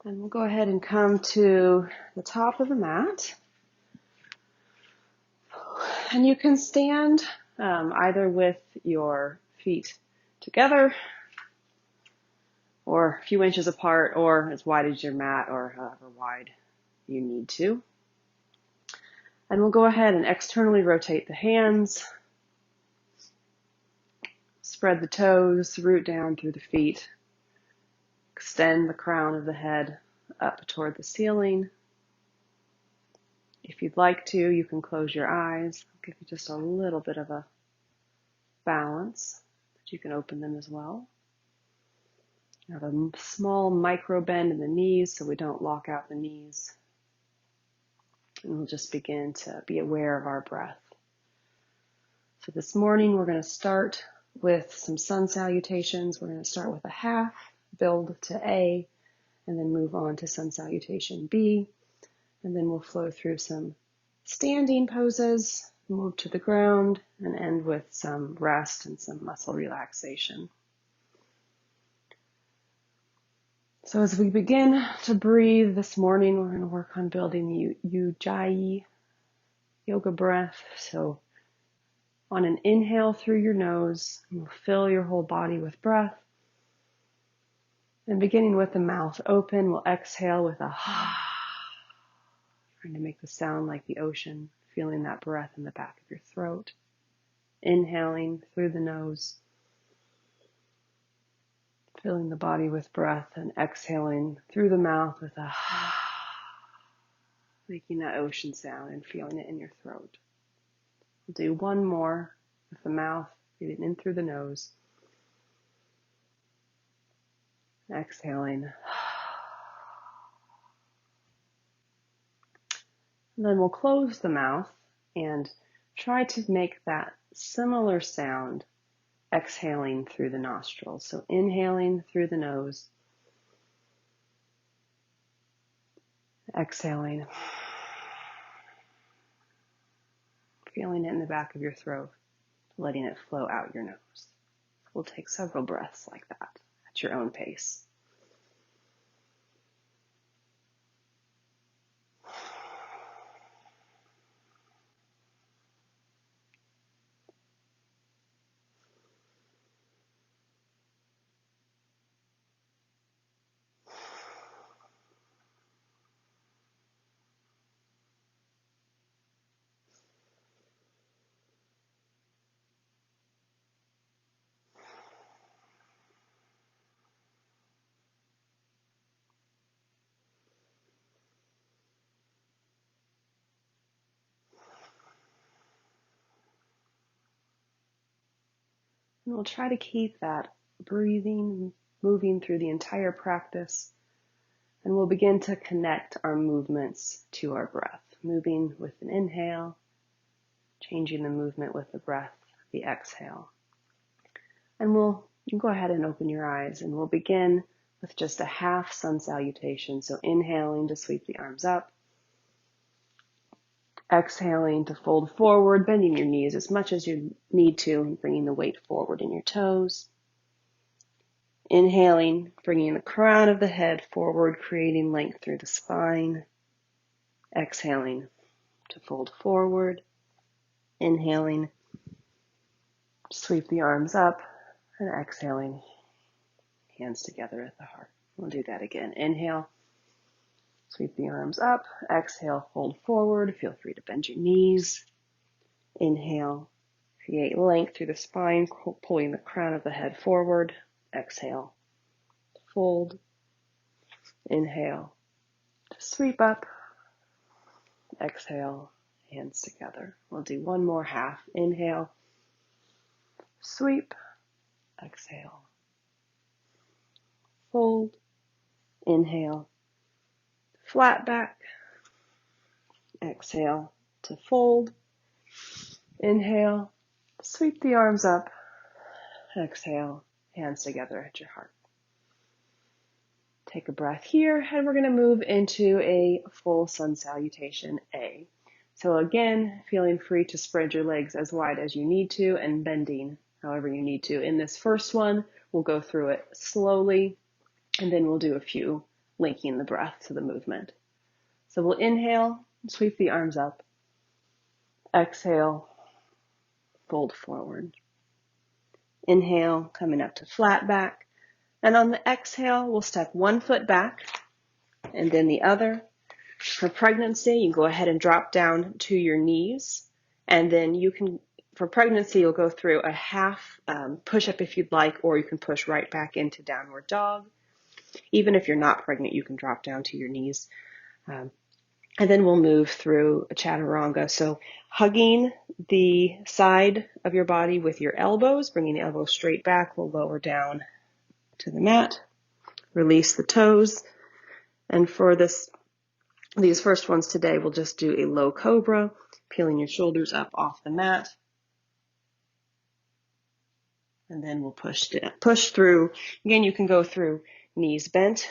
And we'll go ahead and come to the top of the mat. And you can stand either with your feet together or a few inches apart or as wide as your mat or however wide you need to. And we'll go ahead and externally rotate the hands, spread the toes, root down through the feet, extend the crown of the head up toward the ceiling. If you'd like to, you can close your eyes. I'll give you just a little bit of a balance, but you can open them as well. You have a small micro bend in the knees so we don't lock out the knees. And we'll just begin to be aware of our breath. So this morning we're going to start with some sun salutations. We're going to start with a half, build to A, and then move on to sun salutation B. And then we'll flow through some standing poses, move to the ground, and end with some rest and some muscle relaxation. So as we begin to breathe this morning, we're going to work on building the Ujjayi yoga breath. So on an inhale through your nose, you'll fill your whole body with breath. And beginning with the mouth open, we'll exhale with a trying to make the sound like the ocean, feeling that breath in the back of your throat. Inhaling through the nose, filling the body with breath, and exhaling through the mouth with a making that ocean sound and feeling it in your throat. We'll do one more with the mouth, breathing in through the nose, exhaling. And then we'll close the mouth and try to make that similar sound exhaling through the nostrils. So inhaling through the nose, exhaling, feeling it in the back of your throat, letting it flow out your nose. We'll take several breaths like that at your own pace. And we'll try to keep that breathing moving through the entire practice. And we'll begin to connect our movements to our breath, moving with an inhale, changing the movement with the breath, the exhale. And you can go ahead and open your eyes, and we'll begin with just a half sun salutation. So inhaling to sweep the arms up, exhaling to fold forward, bending your knees as much as you need to, and bringing the weight forward in your toes. Inhaling, bringing the crown of the head forward, creating length through the spine. Exhaling to fold forward. Inhaling, sweep the arms up, and exhaling, hands together at the heart. We'll do that again. Inhale, sweep the arms up. Exhale, fold forward. Feel free to bend your knees. Inhale, create length through the spine, pulling the crown of the head forward. Exhale, fold. Inhale, sweep up. Exhale, hands together. We'll do one more half. Inhale, sweep. Exhale, fold. Inhale, flat back. Exhale to fold. Inhale, sweep the arms up. Exhale, hands together at your heart. Take a breath here, and we're going to move into a full sun salutation A. So again, feeling free to spread your legs as wide as you need to and bending however you need to. In this first one, we'll go through it slowly, and then we'll do a few linking the breath to the movement. So we'll inhale, sweep the arms up. Exhale, fold forward. Inhale, coming up to flat back. And on the exhale, we'll step one foot back and then the other. For pregnancy, you can go ahead and drop down to your knees. And then you can, for pregnancy, you'll go through a half push-up if you'd like, or you can push right back into downward dog. Even if you're not pregnant, you can drop down to your knees. And then we'll move through a chaturanga. So hugging the side of your body with your elbows, bringing the elbows straight back, we'll lower down to the mat. Release the toes. And for these first ones today, we'll just do a low cobra, peeling your shoulders up off the mat. And then we'll push through. Again, you can go through knees bent,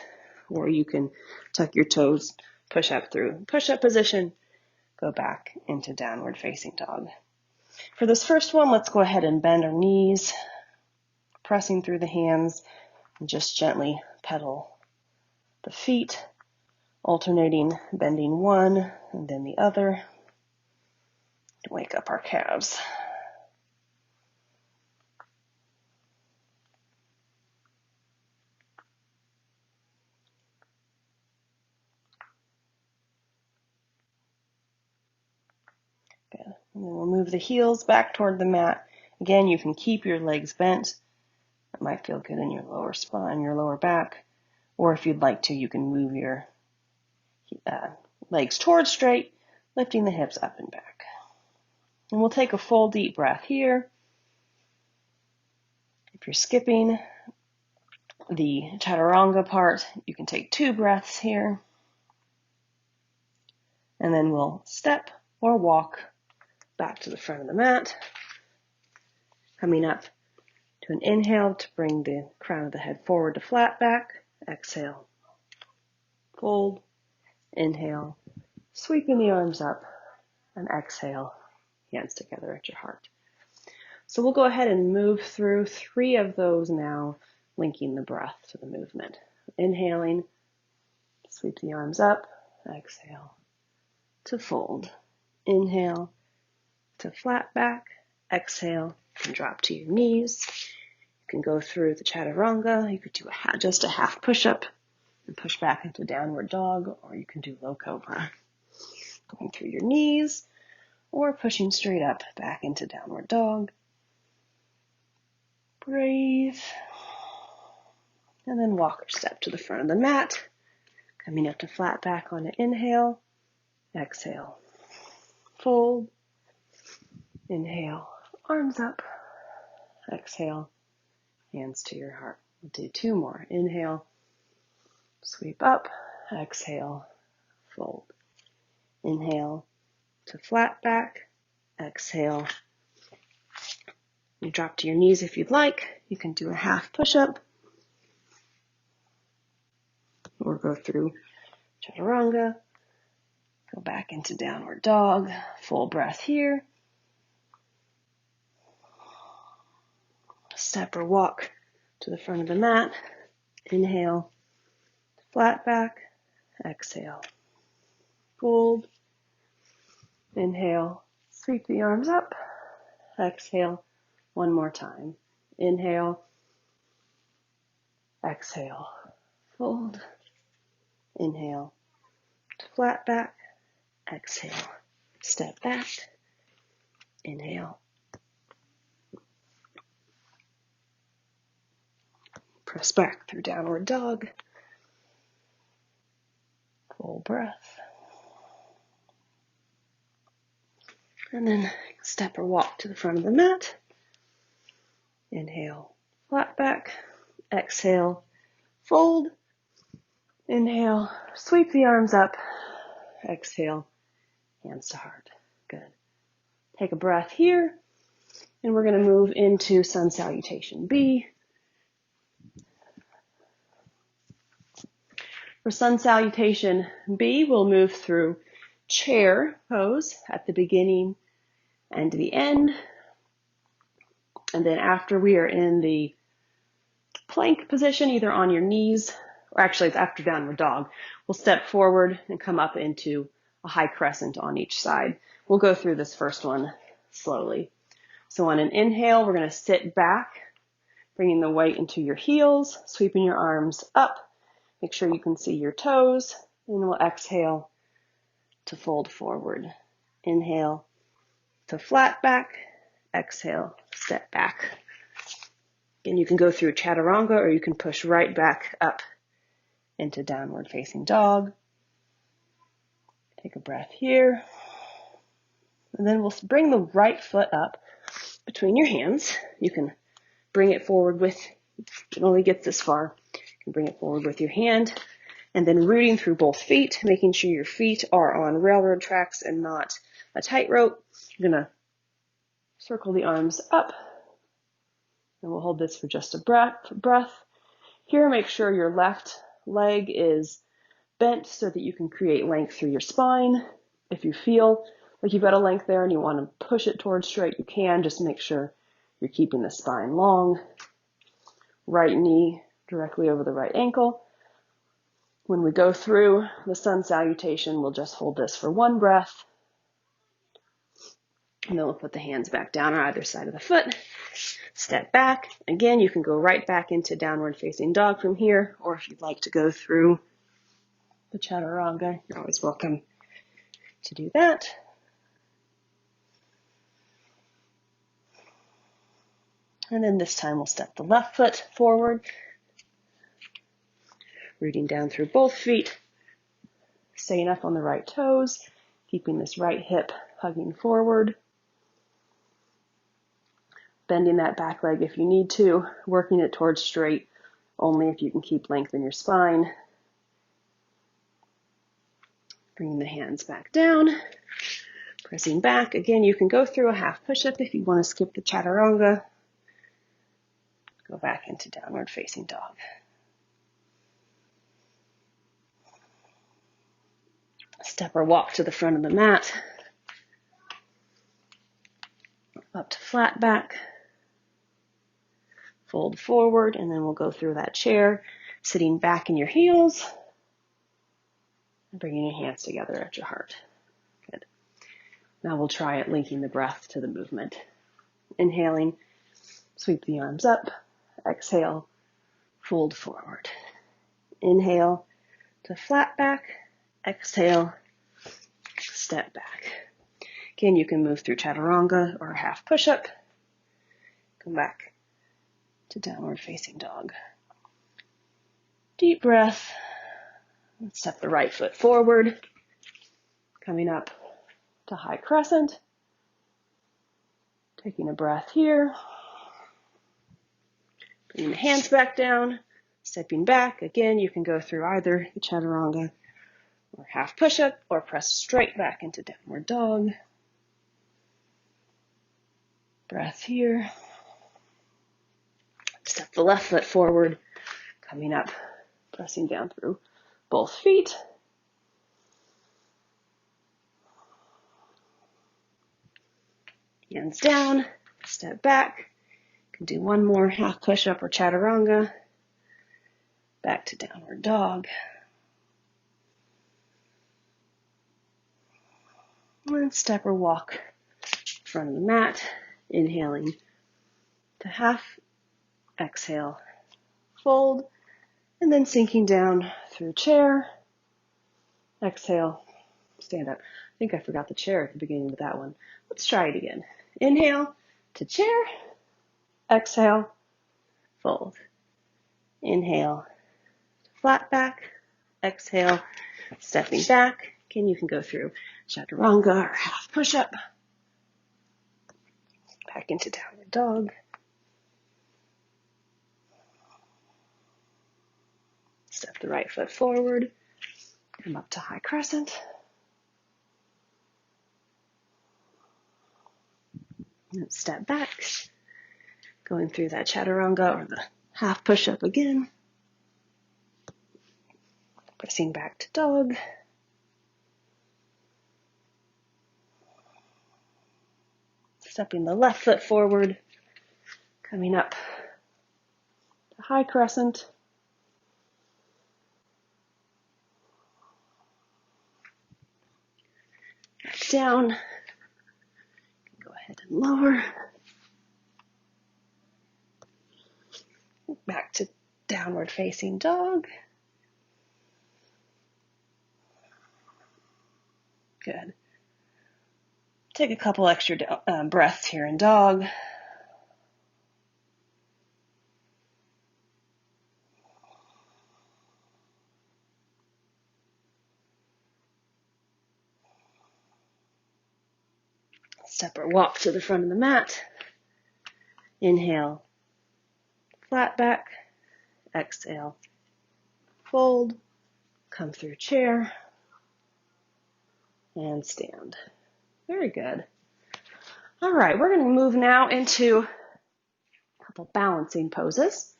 or you can tuck your toes, push up through push-up position, go back into downward facing dog. For this first one, let's go ahead and bend our knees, pressing through the hands, and just gently pedal the feet, alternating, bending one and then the other to wake up our calves. Good. And then we'll move the heels back toward the mat. Again, you can keep your legs bent. That might feel good in your lower spine, your lower back. Or if you'd like to, you can move your legs towards straight, lifting the hips up and back. And we'll take a full deep breath here. If you're skipping the chaturanga part, you can take 2 breaths here. And then we'll step or walk back to the front of the mat. Coming up to an inhale to bring the crown of the head forward to flat back. Exhale, fold, inhale, sweeping the arms up, and exhale, hands together at your heart. So we'll go ahead and move through 3 of those now, linking the breath to the movement. Inhaling, sweep the arms up, exhale to fold. Inhale to flat back, exhale, and drop to your knees. You can go through the chaturanga, you could do just a half push-up and push back into downward dog, or you can do low cobra. Going through your knees, or pushing straight up back into downward dog. Breathe. And then walk or step to the front of the mat. Coming up to flat back on an inhale. Exhale. Fold. Inhale. Arms up. Exhale. Hands to your heart. We'll do 2 more. Inhale. Sweep up. Exhale. Fold. Inhale to flat back. Exhale. You drop to your knees if you'd like. You can do a half push-up. Or go through chaturanga. Go back into downward dog. Full breath here. Step or walk to the front of the mat. Inhale. Flat back. Exhale. Fold. Inhale. Sweep the arms up. Exhale. One more time. Inhale. Exhale. Fold. Inhale. To flat back. Exhale. Step back. Inhale. Press back through downward dog. Full breath. And then step or walk to the front of the mat. Inhale, flat back. Exhale, fold. Inhale, sweep the arms up. Exhale, hands to heart. Good. Take a breath here. And we're going to move into sun salutation B. For sun salutation B, we'll move through chair pose at the beginning and the end. And then after we are in the plank position, either on your knees or actually it's after downward dog, we'll step forward and come up into a high crescent on each side. We'll go through this first one slowly. So on an inhale, we're going to sit back, bringing the weight into your heels, sweeping your arms up. Make sure you can see your toes, and we'll exhale to fold forward. Inhale to flat back, exhale, step back. And you can go through chaturanga, or you can push right back up into downward facing dog. Take a breath here. And then we'll bring the right foot up between your hands. You can bring it forward with, it only gets this far. You can bring it forward with your hand, and then rooting through both feet, making sure your feet are on railroad tracks and not a tightrope. You're going to circle the arms up, and we'll hold this for just a breath. Here, make sure your left leg is bent so that you can create length through your spine. If you feel like you've got a length there and you want to push it towards straight, you can. Just make sure you're keeping the spine long. Right knee directly over the right ankle. When we go through the sun salutation, we'll just hold this for one breath. And then we'll put the hands back down on either side of the foot. Step back. Again, you can go right back into downward facing dog from here, or if you'd like to go through the chaturanga, you're always welcome to do that. And then this time we'll step the left foot forward, rooting down through both feet, staying up on the right toes, keeping this right hip hugging forward, bending that back leg if you need to, working it towards straight only if you can keep length in your spine. Bringing the hands back down, pressing back. Again, you can go through a half push-up if you want to skip the chaturanga. Go back into downward facing dog. Step or walk to the front of the mat. Up to flat back. Fold forward, and then we'll go through that chair, sitting back in your heels, and bringing your hands together at your heart. Good. Now we'll try it, linking the breath to the movement. Inhaling, sweep the arms up. Exhale, fold forward. Inhale to flat back. Exhale, step back. Again, you can move through chaturanga or half push-up. Come back to downward facing dog. Deep breath. Let's step the right foot forward. Coming up to high crescent. Taking a breath here. Bringing the hands back down. Stepping back. Again, you can go through either the chaturanga or half push-up, or press straight back into downward dog. Breath here. Step the left foot forward, coming up, pressing down through both feet. Hands down, step back. You can do one more half push-up or chaturanga. Back to downward dog. And step or walk in front of the mat, inhaling to half, exhale, fold, and then sinking down through chair, exhale, stand up. I think I forgot the chair at the beginning of that one. Let's try it again. Inhale to chair, exhale, fold. Inhale, flat back, exhale, stepping back. Again, you can go through chaturanga or half push-up. Back into downward dog. Step the right foot forward. Come up to high crescent. And step back. Going through that chaturanga or the half push-up again. Pressing back to dog. Stepping the left foot forward, coming up to high crescent, down. Go ahead and lower. Back to downward facing dog. Good. Take a couple extra breaths here in dog. Step or walk to the front of the mat. Inhale, flat back. Exhale, fold. Come through chair. And stand. Very good. All right, we're going to move now into a couple balancing poses.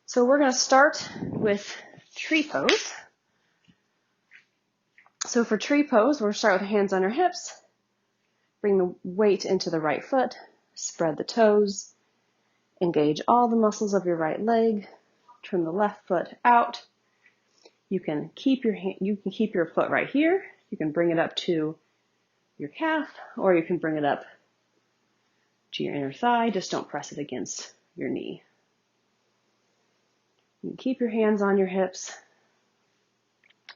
So we're going to start with tree pose. So for tree pose, we'll start with hands on our hips. Bring the weight into the right foot. Spread the toes. Engage all the muscles of your right leg. Turn the left foot out. You can keep your foot right here. You can bring it up to your calf, or you can bring it up to your inner thigh. Just don't press it against your knee. You can keep your hands on your hips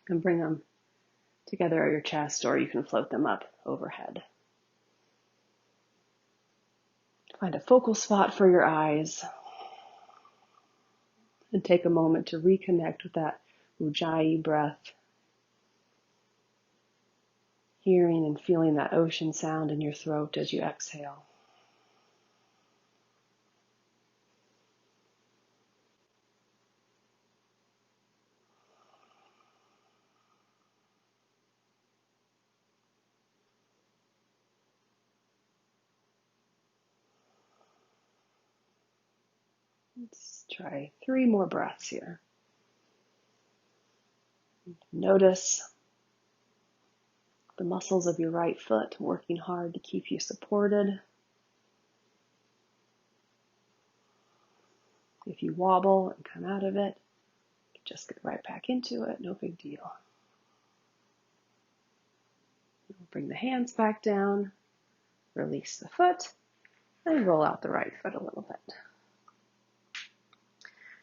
and bring them together at your chest, or you can float them up overhead. Find a focal spot for your eyes and take a moment to reconnect with that Ujjayi breath, hearing and feeling that ocean sound in your throat as you exhale. Let's try 3 more breaths here. Notice the muscles of your right foot working hard to keep you supported. If you wobble and come out of it, just get right back into it, no big deal. Bring the hands back down, release the foot, and roll out the right foot a little bit.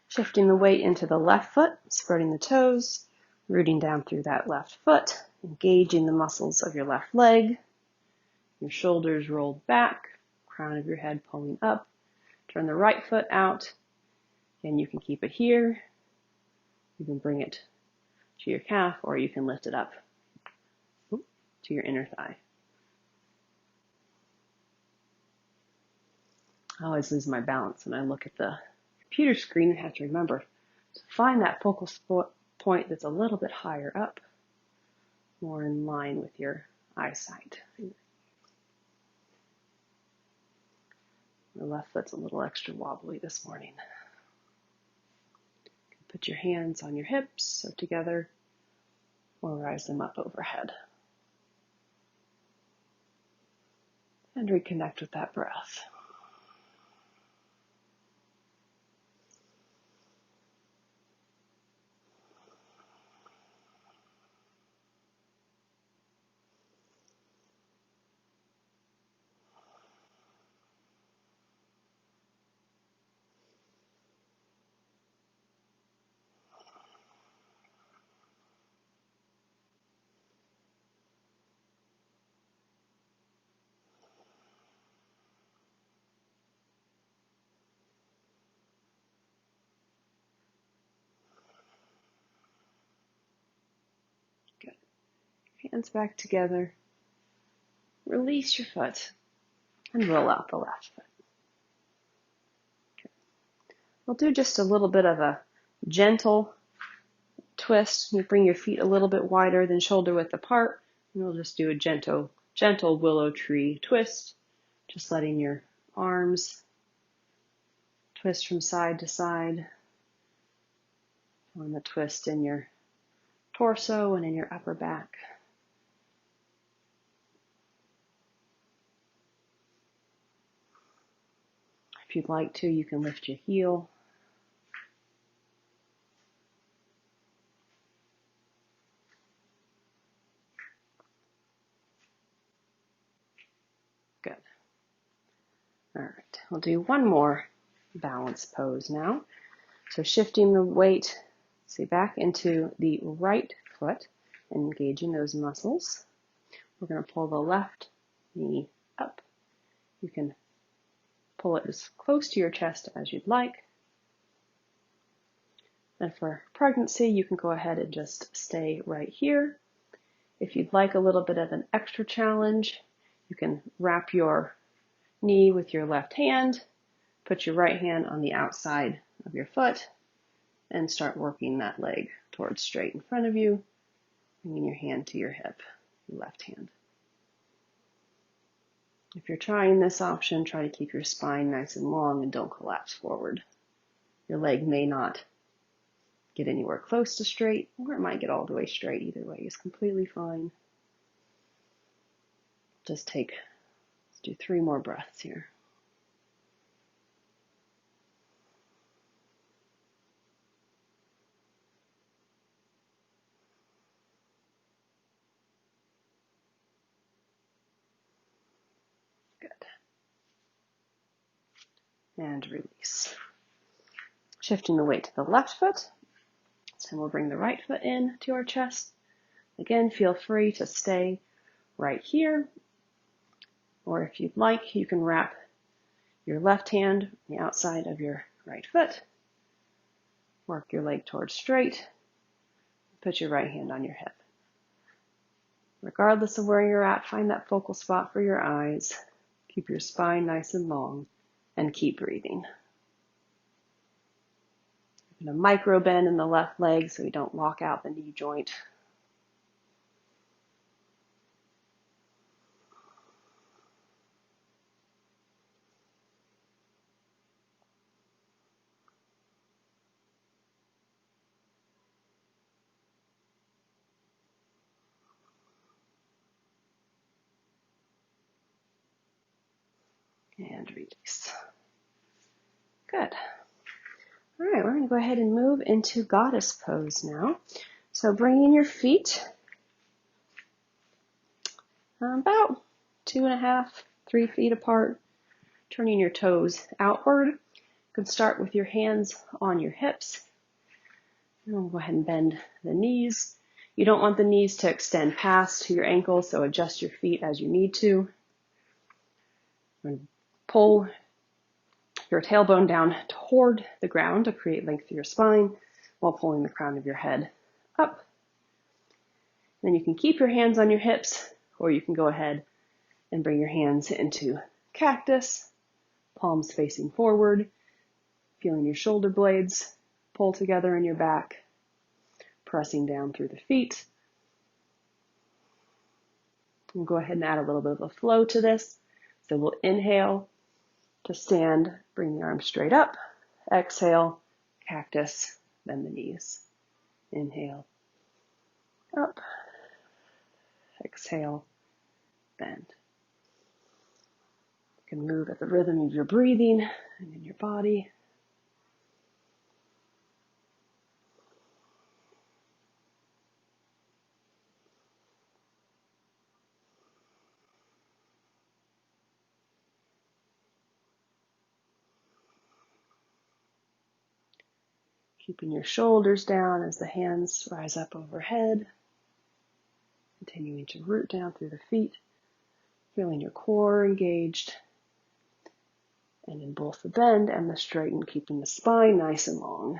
Shifting the weight into the left foot, spreading the toes, rooting down through that left foot, engaging the muscles of your left leg, your shoulders rolled back, crown of your head pulling up. Turn the right foot out, and you can keep it here. You can bring it to your calf, or you can lift it up to your inner thigh. I always lose my balance when I look at the computer screen and have to remember to find that focal point that's a little bit higher up, more in line with your eyesight. The left foot's a little extra wobbly this morning. Put your hands on your hips or together, or rise them up overhead. And reconnect with that breath. Good. Hands back together. Release your foot and roll out the left foot. Okay. We'll do just a little bit of a gentle twist. You bring your feet a little bit wider than shoulder width apart, and we'll just do a gentle willow tree twist, just letting your arms twist from side to side, feeling the twist in your torso and in your upper back. If you'd like to, you can lift your heel. Good. All right, we'll do one more balance pose now. So shifting the weight, see, back into the right foot and engaging those muscles. We're going to pull the left knee up. You can pull it as close to your chest as you'd like. And for pregnancy, you can go ahead and just stay right here. If you'd like a little bit of an extra challenge, you can wrap your knee with your left hand, put your right hand on the outside of your foot, and start working that leg towards straight in front of you, bringing your hand to your hip, your left hand. If you're trying this option, try to keep your spine nice and long and don't collapse forward. Your leg may not get anywhere close to straight, or it might get all the way straight. Either way is completely fine. Let's do 3 more breaths here. Good. And release. Shifting the weight to the left foot. So we'll bring the right foot in to our chest. Again, feel free to stay right here. Or if you'd like, you can wrap your left hand on the outside of your right foot. Work your leg towards straight. Put your right hand on your hip. Regardless of where you're at, find that focal spot for your eyes. Keep your spine nice and long and keep breathing. A micro bend in the left leg so we don't lock out the knee joint. And release. Good. All right, we're going to go ahead and move into goddess pose now. So bringing your feet about 2.5, 3 feet apart, turning your toes outward. You can start with your hands on your hips. And we'll go ahead and bend the knees. You don't want the knees to extend past your ankles, so adjust your feet as you need to. And pull your tailbone down toward the ground to create length through your spine while pulling the crown of your head up. Then you can keep your hands on your hips, or you can go ahead and bring your hands into cactus, palms facing forward, feeling your shoulder blades pull together in your back, pressing down through the feet. We'll go ahead and add a little bit of a flow to this. So we'll inhale to stand, bring the arms straight up, exhale, cactus, bend the knees. Inhale, up, exhale, bend. You can move at the rhythm of your breathing and in your body. Keeping your shoulders down as the hands rise up overhead. Continuing to root down through the feet. Feeling your core engaged. And in both the bend and the straighten, keeping the spine nice and long.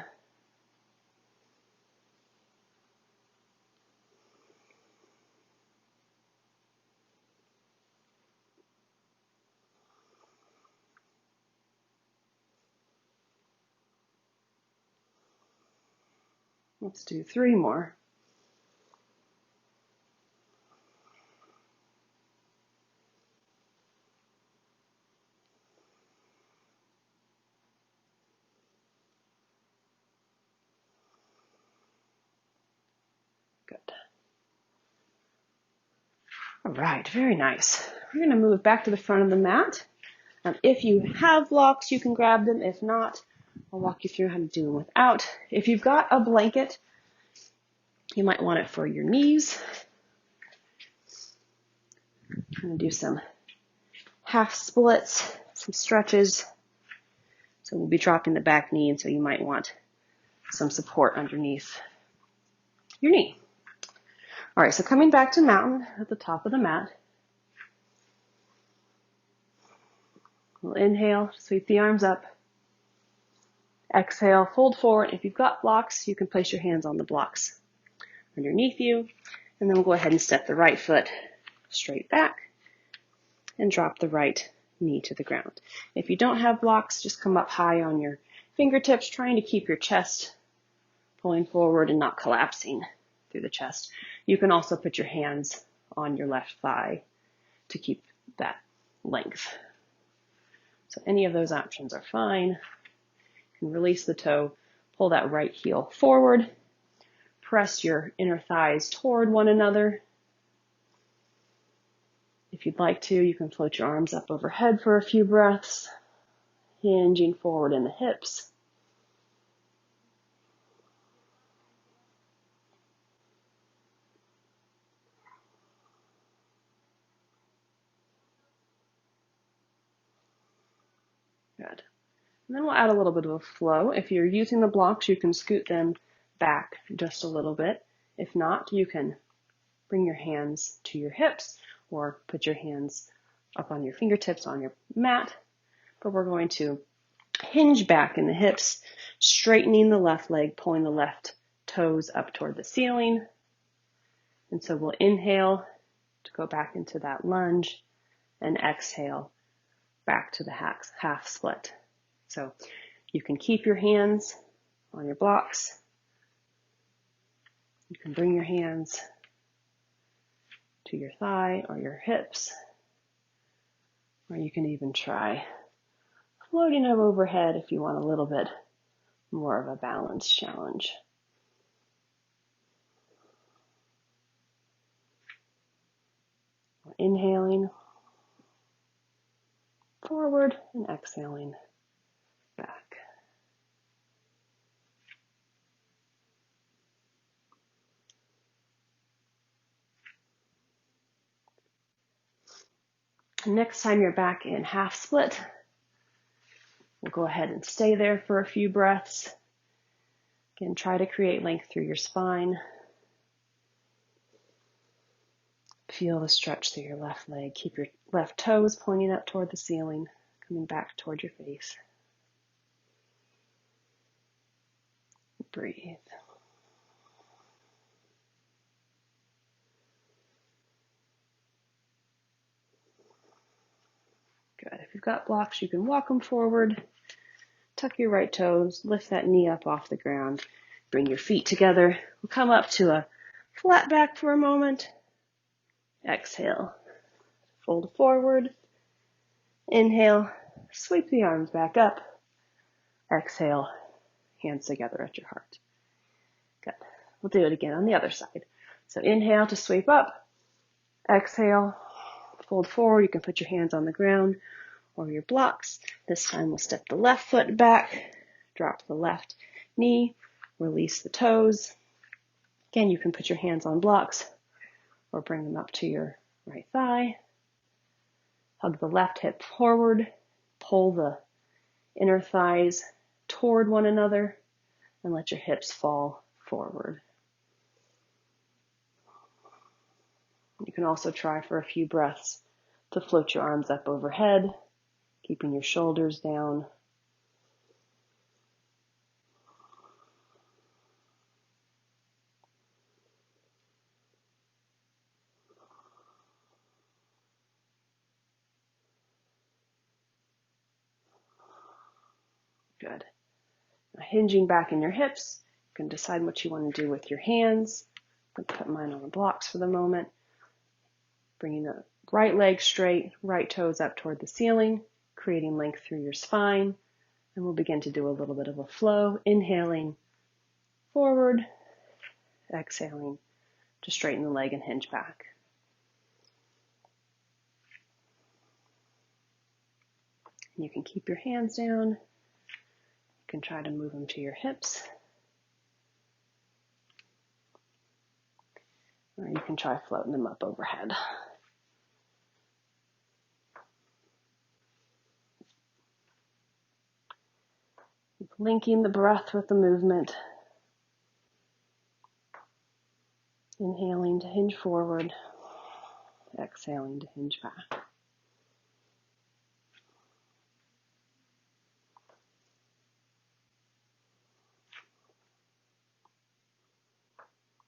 Let's do 3 more. Good. All right, very nice. We're going to move back to the front of the mat. If you have blocks, you can grab them. If not, I'll walk you through how to do them without. If you've got a blanket, you might want it for your knees. I'm going to do some half splits, some stretches. So we'll be dropping the back knee, and so you might want some support underneath your knee. All right, so coming back to mountain at the top of the mat. We'll inhale, sweep the arms up. Exhale, fold forward. If you've got blocks, you can place your hands on the blocks underneath you. And then we'll go ahead and step the right foot straight back and drop the right knee to the ground. If you don't have blocks, just come up high on your fingertips, trying to keep your chest pulling forward and not collapsing through the chest. You can also put your hands on your left thigh to keep that length. So any of those options are fine. You can release the toe, pull that right heel forward, press your inner thighs toward one another. If you'd like to, you can float your arms up overhead for a few breaths, hinging forward in the hips. Good. And then we'll add a little bit of a flow. If you're using the blocks, you can scoot them back just a little bit. If not, you can bring your hands to your hips or put your hands up on your fingertips on your mat. But we're going to hinge back in the hips, straightening the left leg, pulling the left toes up toward the ceiling. And so we'll inhale to go back into that lunge and exhale back to the half split. So you can keep your hands on your blocks. You can bring your hands to your thigh or your hips, or you can even try floating them overhead if you want a little bit more of a balance challenge. Inhaling forward and exhaling back. Next time you're back in half split, we'll go ahead and stay there for a few breaths. Again, try to create length through your spine. Feel the stretch through your left leg. Keep your left toes pointing up toward the ceiling, coming back toward your face. Breathe. Good. If you've got blocks, you can walk them forward. Tuck your right toes, lift that knee up off the ground. Bring your feet together. We'll come up to a flat back for a moment. Exhale. Fold forward. Inhale. Sweep the arms back up. Exhale. Hands together at your heart. Good. We'll do it again on the other side. So inhale to sweep up. Exhale. Fold forward. You can put your hands on the ground or your blocks. This time we'll step the left foot back. Drop the left knee. Release the toes. Again, you can put your hands on blocks or bring them up to your right thigh. Hug the left hip forward. Pull the inner thighs toward one another and let your hips fall forward. You can also try for a few breaths to float your arms up overhead, keeping your shoulders down. Good. Now, hinging back in your hips, you can decide what you want to do with your hands. I'm going to put mine on the blocks for the moment. Bringing the right leg straight, right toes up toward the ceiling, creating length through your spine. And we'll begin to do a little bit of a flow, inhaling forward, exhaling to straighten the leg and hinge back. You can keep your hands down. You can try to move them to your hips. Or you can try floating them up overhead. Linking the breath with the movement. Inhaling to hinge forward. Exhaling to hinge back.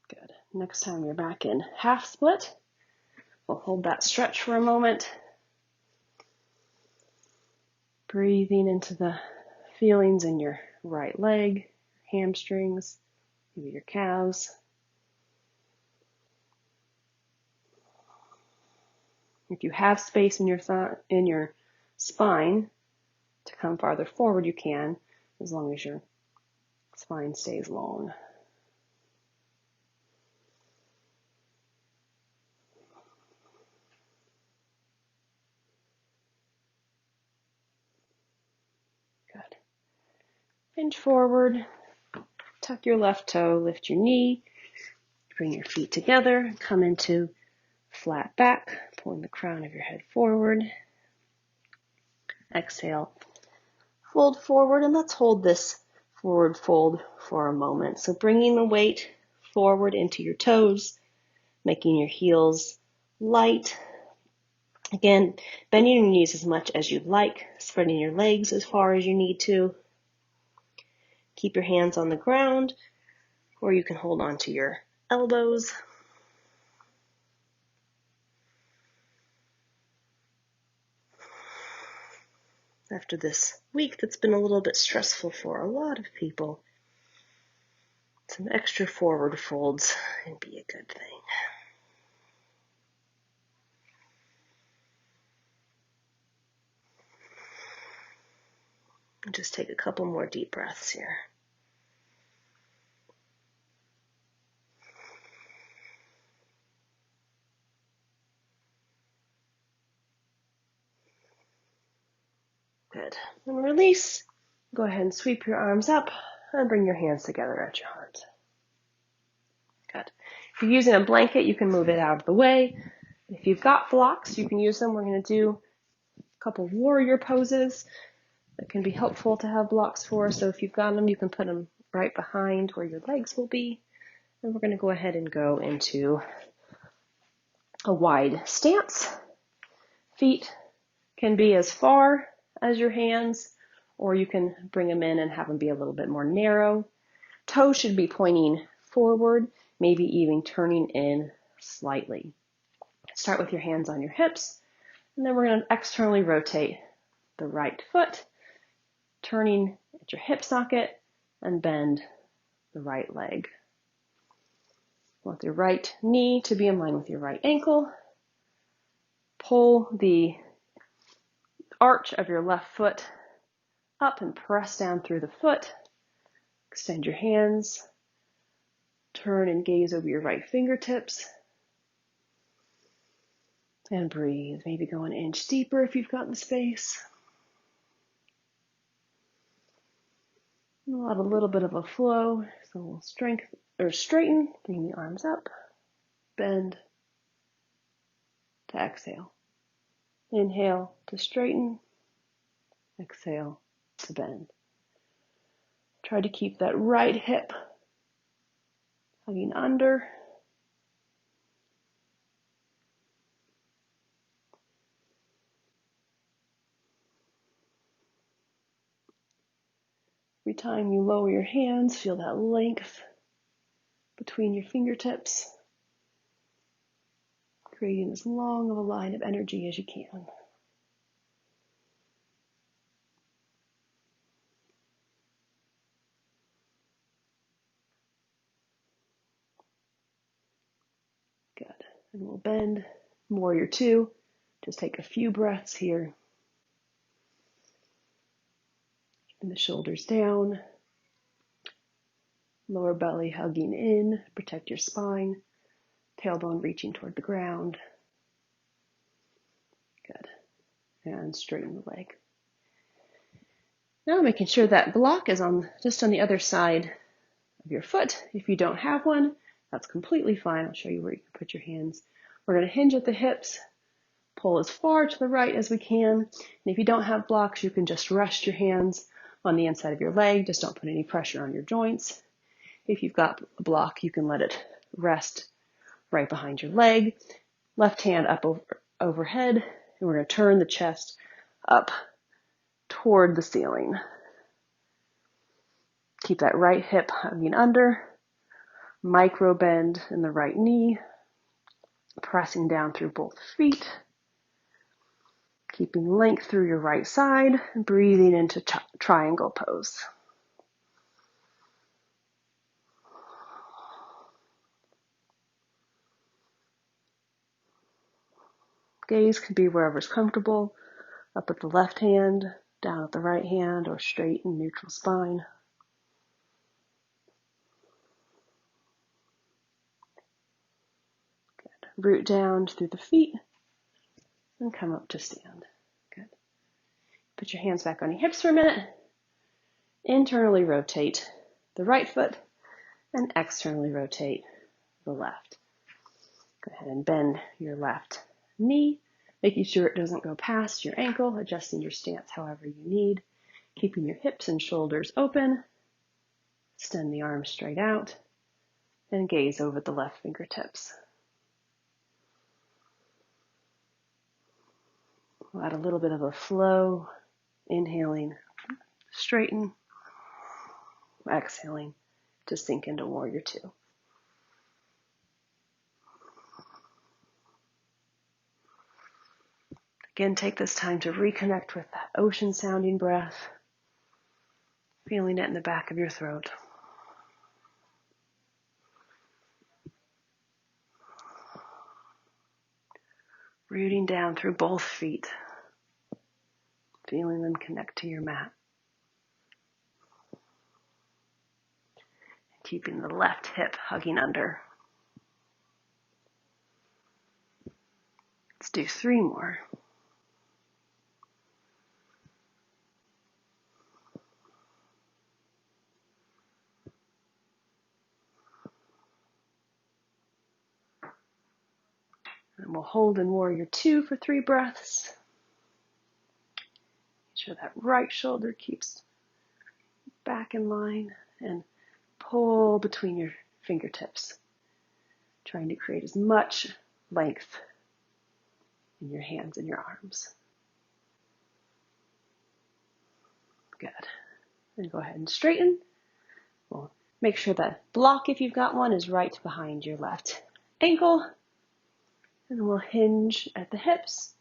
Good. Next time you're back in half split, we'll hold that stretch for a moment. Breathing into the feelings in your right leg, hamstrings, maybe your calves. If you have space in your spine to come farther forward, you can, as long as your spine stays long. Good. Hinge forward, tuck your left toe, lift your knee, bring your feet together, come into flat back, pulling the crown of your head forward. Exhale, fold forward, and let's hold this forward fold for a moment. So bringing the weight forward into your toes, making your heels light. Again, bending your knees as much as you'd like, spreading your legs as far as you need to. Keep your hands on the ground, or you can hold on to your elbows. After this week that's been a little bit stressful for a lot of people, some extra forward folds would be a good thing. And just take a couple more deep breaths here. Good. And release. Go ahead and sweep your arms up and bring your hands together at your heart. Good. If you're using a blanket, you can move it out of the way. If you've got blocks, you can use them. We're going to do a couple warrior poses that can be helpful to have blocks for. So if you've got them, you can put them right behind where your legs will be. And we're going to go ahead and go into a wide stance. Feet can be as far as your hands, or you can bring them in and have them be a little bit more narrow. Toes should be pointing forward, maybe even turning in slightly. Start with your hands on your hips, and then we're going to externally rotate the right foot, turning at your hip socket, and bend the right leg. Want your right knee to be in line with your right ankle. Pull the arch of your left foot up and press down through the foot. Extend your hands. Turn and gaze over your right fingertips. And breathe. Maybe go an inch deeper if you've got the space. We'll have a little bit of a flow. So we'll straighten, bring the arms up, bend to exhale. Inhale to straighten, exhale to bend. Try to keep that right hip hugging under. Every time you lower your hands, feel that length between your fingertips, creating as long of a line of energy as you can. Good. And we'll bend. Warrior two. Just take a few breaths here. Keeping the shoulders down. Lower belly hugging in. Protect your spine. Tailbone reaching toward the ground. Good. And straighten the leg. Now making sure that block is just on the other side of your foot. If you don't have one, that's completely fine. I'll show you where you can put your hands. We're going to hinge at the hips, pull as far to the right as we can. And if you don't have blocks, you can just rest your hands on the inside of your leg. Just don't put any pressure on your joints. If you've got a block, you can let it rest right behind your leg. Left hand up overhead, and we're going to turn the chest up toward the ceiling. Keep that right hip hugging under, micro bend in the right knee, pressing down through both feet, keeping length through your right side, and breathing into triangle pose. Gaze can be wherever's comfortable, up at the left hand, down at the right hand, or straight and neutral spine. Good. Root down through the feet and come up to stand. Good. Put your hands back on your hips for a minute. Internally rotate the right foot and externally rotate the left. Go ahead and bend your left knee, making sure it doesn't go past your ankle, adjusting your stance however you need, keeping your hips and shoulders open. Extend the arms straight out and gaze over the left fingertips. We'll add a little bit of a flow, inhaling, straighten, exhaling to sink into warrior two. Again, take this time to reconnect with that ocean sounding breath, feeling it in the back of your throat. Rooting down through both feet, feeling them connect to your mat. Keeping the left hip hugging under. Let's do 3 more. And we'll hold in warrior two for 3 breaths. Make sure that right shoulder keeps back in line and pull between your fingertips, trying to create as much length in your hands and your arms. Good. And go ahead and straighten. We'll make sure that block, if you've got one, is right behind your left ankle. And we'll hinge at the hips.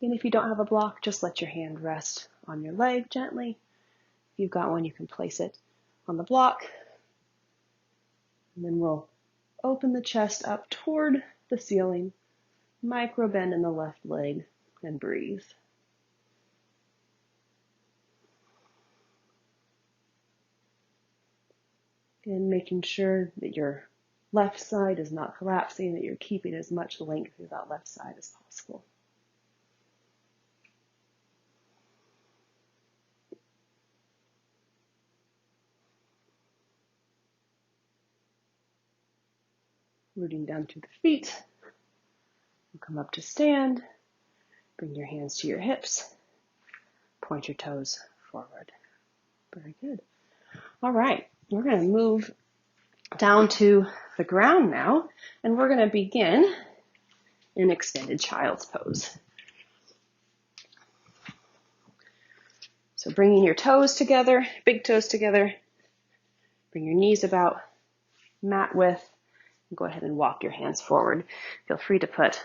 And if you don't have a block, just let your hand rest on your leg gently. If you've got one, you can place it on the block. And then we'll open the chest up toward the ceiling, micro bend in the left leg, and breathe. And making sure that your left side is not collapsing, that you're keeping as much length through that left side as possible. Rooting down through the feet. We'll come up to stand. Bring your hands to your hips. Point your toes forward. Very good. All right, we're going to move down to the ground now, and we're going to begin in extended child's pose. So bringing your toes together, big toes together, bring your knees about mat width, and go ahead and walk your hands forward. Feel free to put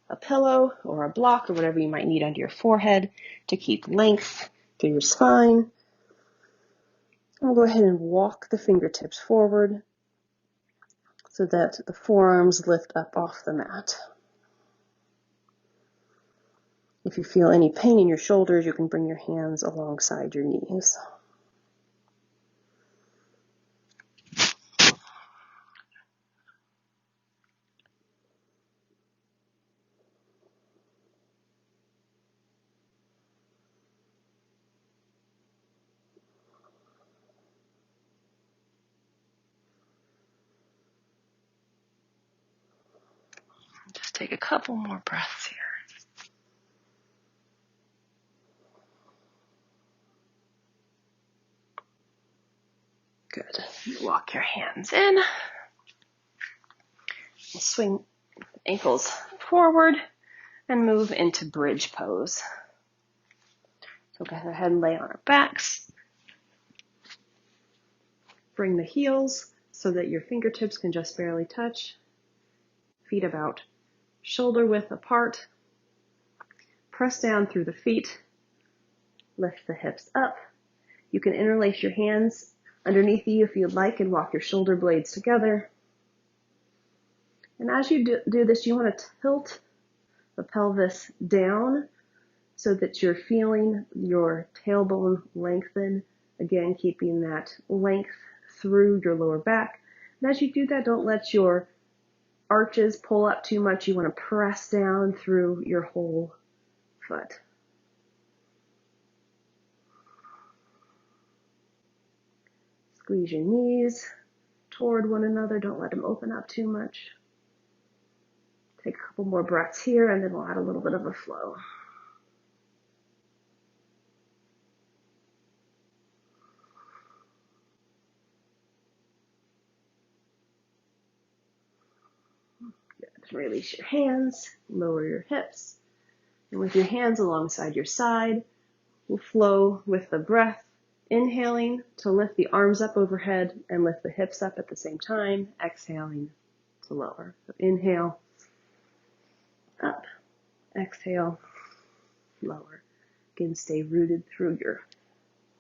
a pillow or a block or whatever you might need under your forehead to keep length through your spine. And we'll go ahead and walk the fingertips forward so that the forearms lift up off the mat. If you feel any pain in your shoulders, you can bring your hands alongside your knees. Just take a couple more breaths here. Good. Walk your hands in. Swing ankles forward and move into bridge pose. So go ahead and lay on our backs. Bring the heels so that your fingertips can just barely touch. Feet about shoulder width apart. Press down through the feet. Lift the hips up. You can interlace your hands underneath you if you'd like and walk your shoulder blades together. And as you do this, you want to tilt the pelvis down so that you're feeling your tailbone lengthen. Again, keeping that length through your lower back. And as you do that, don't let your arches pull up too much. You want to press down through your whole foot. Squeeze your knees toward one another. Don't let them open up too much. Take a couple more breaths here, and then we'll add a little bit of a flow. Good. Release your hands, lower your hips, and with your hands alongside your side, we'll flow with the breath, inhaling to lift the arms up overhead and lift the hips up at the same time, exhaling to lower. So inhale, up, exhale, lower. Again, stay rooted through your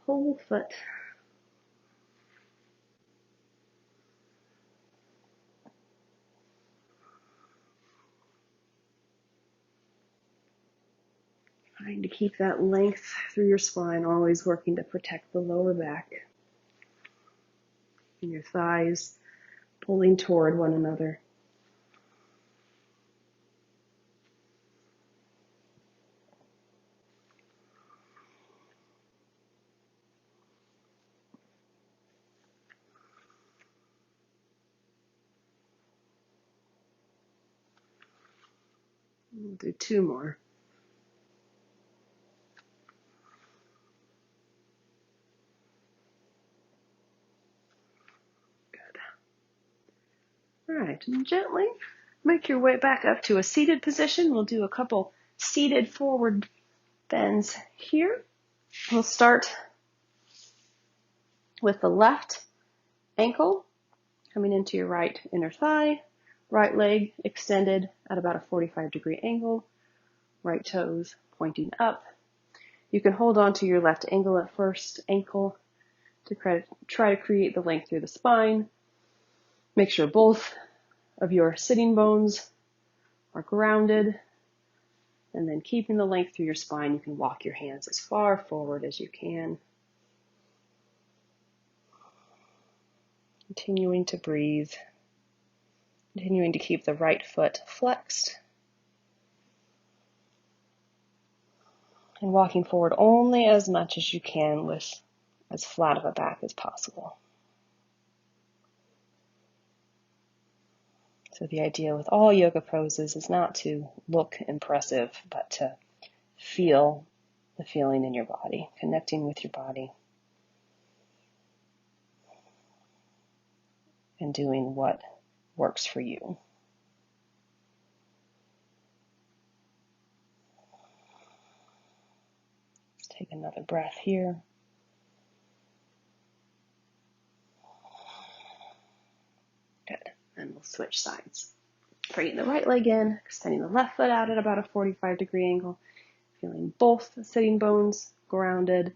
whole foot. Trying to keep that length through your spine, always working to protect the lower back. And your thighs pulling toward one another. We'll do two more. Good. All right, and gently make your way back up to a seated position. We'll do a couple seated forward bends here. We'll start with the left ankle coming into your right inner thigh, right leg extended at about a 45-degree angle, right toes pointing up. You can hold on to your left ankle to try to create the length through the spine. Make sure both of your sitting bones are grounded, and then keeping the length through your spine, you can walk your hands as far forward as you can. Continuing to breathe, continuing to keep the right foot flexed, and walking forward only as much as you can with as flat of a back as possible. So the idea with all yoga poses is not to look impressive, but to feel the feeling in your body, connecting with your body, and doing what works for you. Let's take another breath here. Good. And we'll switch sides. Bringing the right leg in, extending the left foot out at about a 45-degree angle, feeling both sitting bones grounded,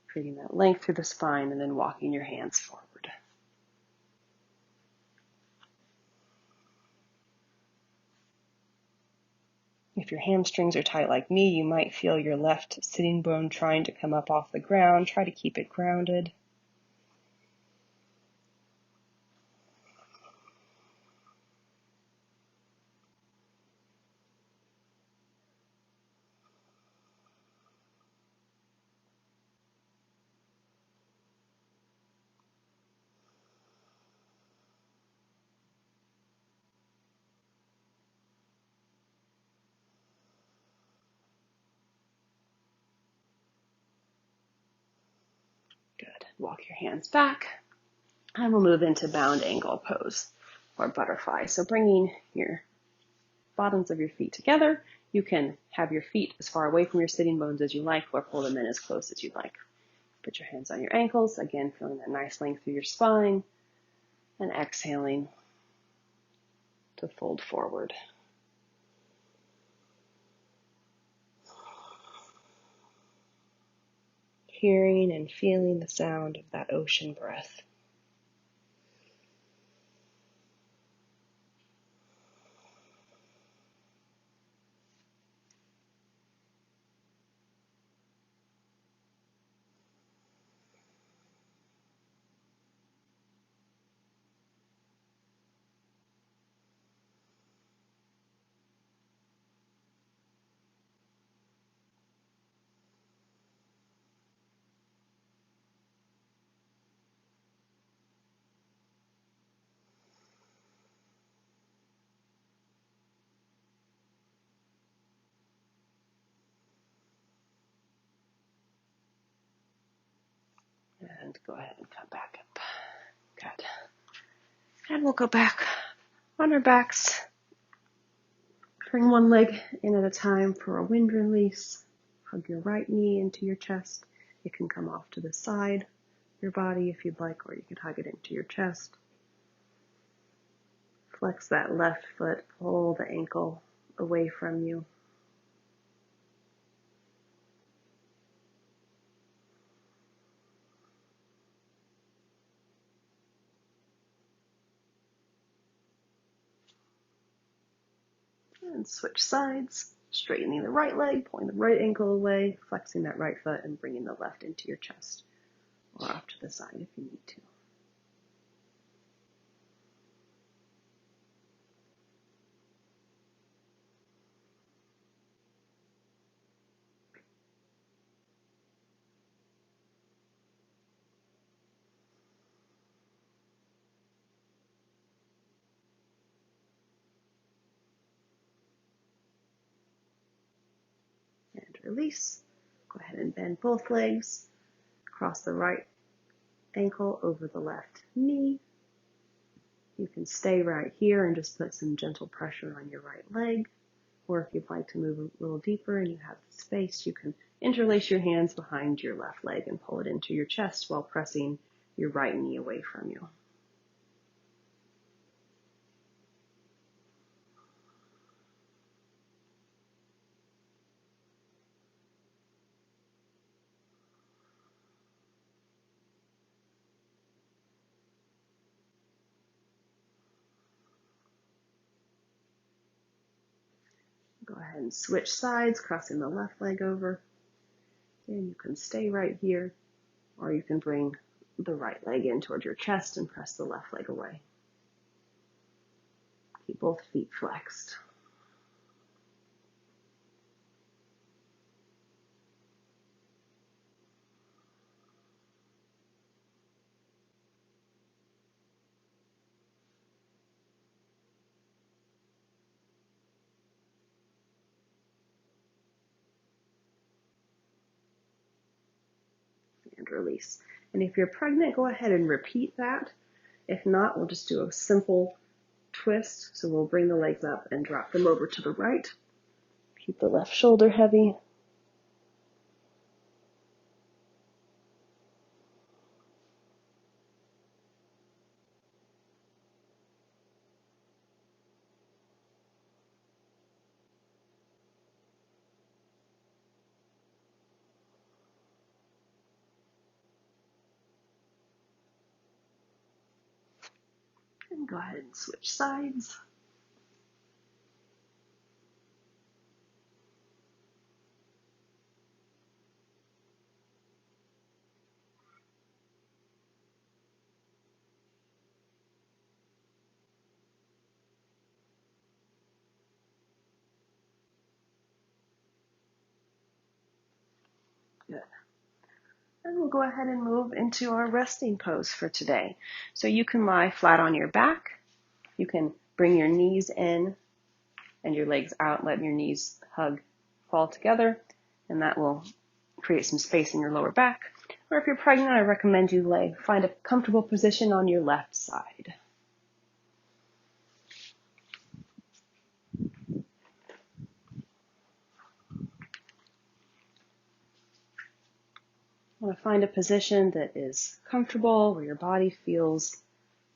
creating that length through the spine, and then walking your hands forward. If your hamstrings are tight like me, you might feel your left sitting bone trying to come up off the ground. Try to keep it grounded. Good. Walk your hands back, and we'll move into bound ankle pose or butterfly. So bringing your bottoms of your feet together, you can have your feet as far away from your sitting bones as you like, or pull them in as close as you like. Put your hands on your ankles, again feeling that nice length through your spine, and exhaling to fold forward. Hearing and feeling the sound of that ocean breath. And go ahead and come back up. Good. And we'll go back on our backs. Bring one leg in at a time for a wind release. Hug your right knee into your chest. It can come off to the side of your body if you'd like, or you can hug it into your chest. Flex that left foot, pull the ankle away from you. And switch sides, straightening the right leg, pulling the right ankle away, flexing that right foot, and bringing the left into your chest, or off to the side if you need to. And release. Go ahead and bend both legs. Cross the right ankle over the left knee. You can stay right here and just put some gentle pressure on your right leg. Or if you'd like to move a little deeper and you have the space, you can interlace your hands behind your left leg and pull it into your chest while pressing your right knee away from you. Go ahead and switch sides, crossing the left leg over. And you can stay right here, or you can bring the right leg in toward your chest and press the left leg away. Keep both feet flexed. And release. And if you're pregnant, go ahead and repeat that. If not, we'll just do a simple twist. So we'll bring the legs up and drop them over to the right. Keep the left shoulder heavy. And go ahead and switch sides. Good. And we'll go ahead and move into our resting pose for today. So you can lie flat on your back. You can bring your knees in and your legs out, letting your knees fall together, and that will create some space in your lower back. Or if you're pregnant, I recommend you find a comfortable position on your left side. You want to find a position that is comfortable, where your body feels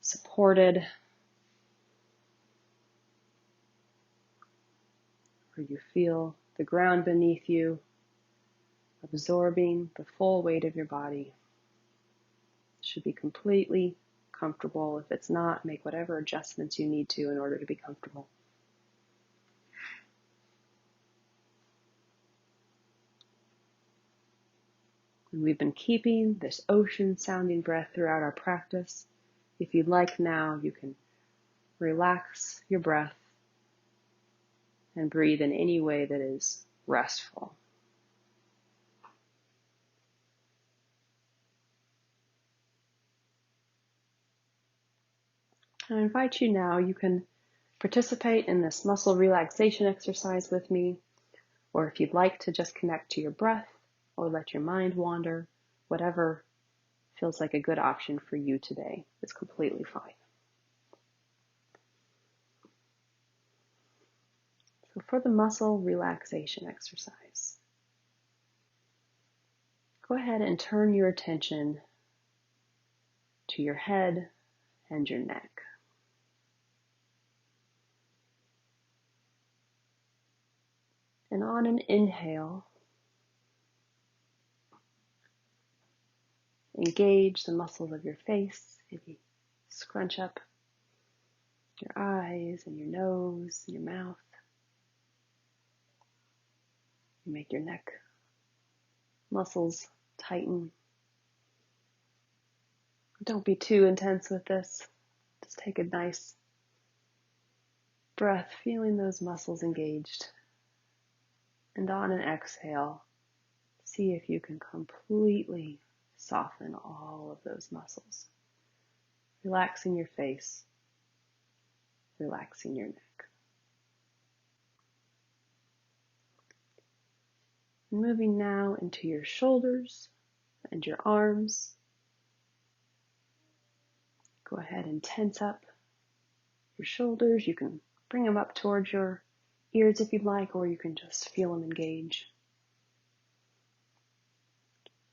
supported, where you feel the ground beneath you absorbing the full weight of your body. It should be completely comfortable. If it's not, make whatever adjustments you need to in order to be comfortable. And we've been keeping this ocean sounding breath throughout our practice. If you'd like now, you can relax your breath and breathe in any way that is restful. I invite you now, you can participate in this muscle relaxation exercise with me, or if you'd like to just connect to your breath or let your mind wander, whatever feels like a good option for you today is completely fine. So for the muscle relaxation exercise, go ahead and turn your attention to your head and your neck. And on an inhale, engage the muscles of your face. Maybe scrunch up your eyes and your nose and your mouth. Make your neck muscles tighten. Don't be too intense with this. Just take a nice breath, feeling those muscles engaged. And on an exhale, see if you can completely soften all of those muscles. Relaxing your face, relaxing your neck. Moving now into your shoulders and your arms. Go ahead and tense up your shoulders. You can bring them up towards your ears if you'd like, or you can just feel them engage.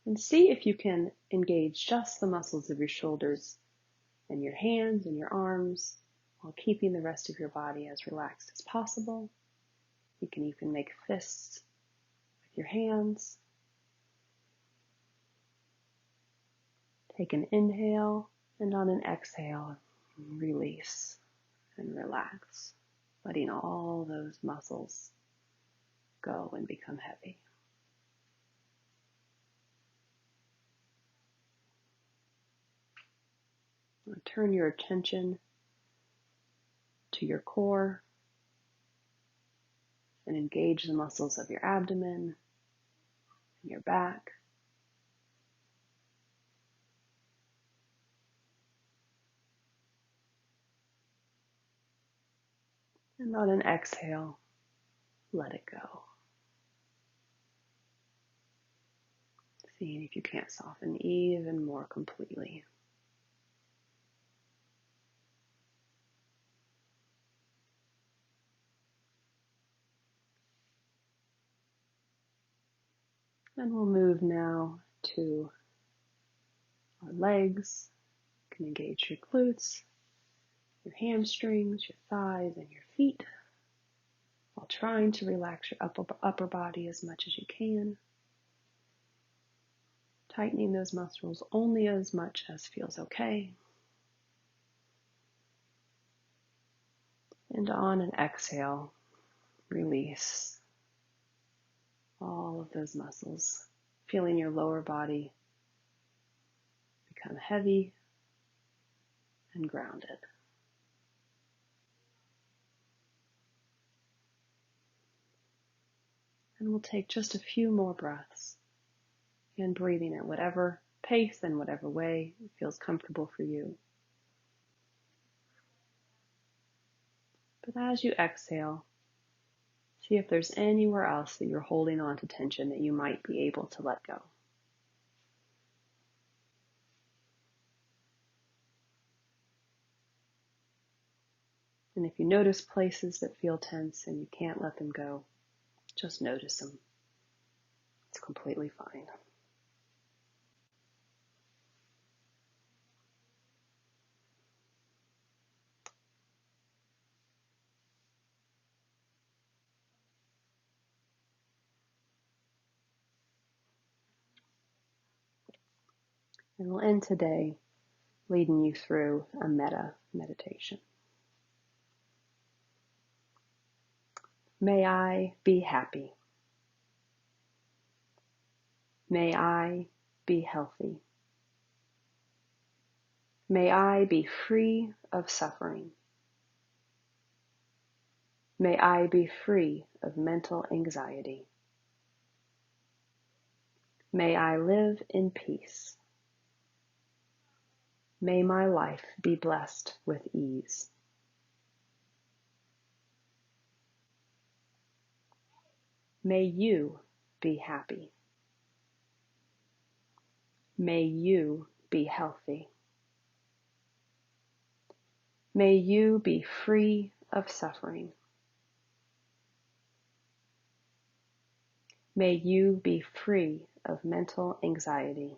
And see if you can engage just the muscles of your shoulders and your hands and your arms while keeping the rest of your body as relaxed as possible. You can even make fists with your hands. Take an inhale, and on an exhale, release and relax, letting all those muscles go and become heavy. Now turn your attention to your core and engage the muscles of your abdomen and your back. And on an exhale, let it go. Seeing if you can't soften even more completely. And we'll move now to our legs. You can engage your glutes, your hamstrings, your thighs, and your feet, while trying to relax your upper body as much as you can. Tightening those muscles only as much as feels okay. And on an exhale, release all of those muscles, feeling your lower body become heavy and grounded. And we'll take just a few more breaths and breathing at whatever pace and whatever way feels comfortable for you. But as you exhale, see if there's anywhere else that you're holding on to tension that you might be able to let go. And if you notice places that feel tense and you can't let them go, just notice them. It's completely fine. And we'll end today leading you through a metta meditation. May I be happy. May I be healthy. May I be free of suffering. May I be free of mental anxiety. May I live in peace. May my life be blessed with ease. May you be happy. May you be healthy. May you be free of suffering. May you be free of mental anxiety.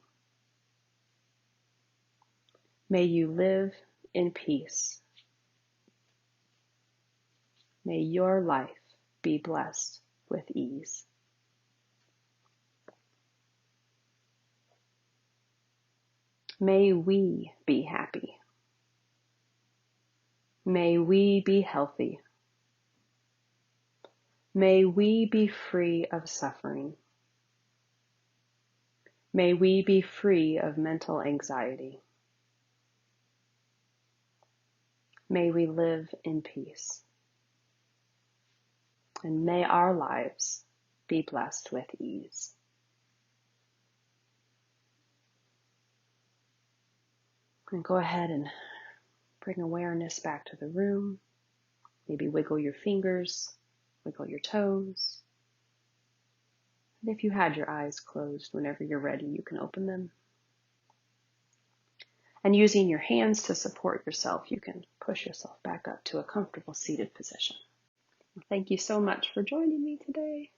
May you live in peace. May your life be blessed with ease. May we be happy. May we be healthy. May we be free of suffering. May we be free of mental anxiety. May we live in peace. And may our lives be blessed with ease. And go ahead and bring awareness back to the room. Maybe wiggle your fingers, wiggle your toes. And if you had your eyes closed, whenever you're ready, you can open them. And using your hands to support yourself, you can push yourself back up to a comfortable seated position. Thank you so much for joining me today.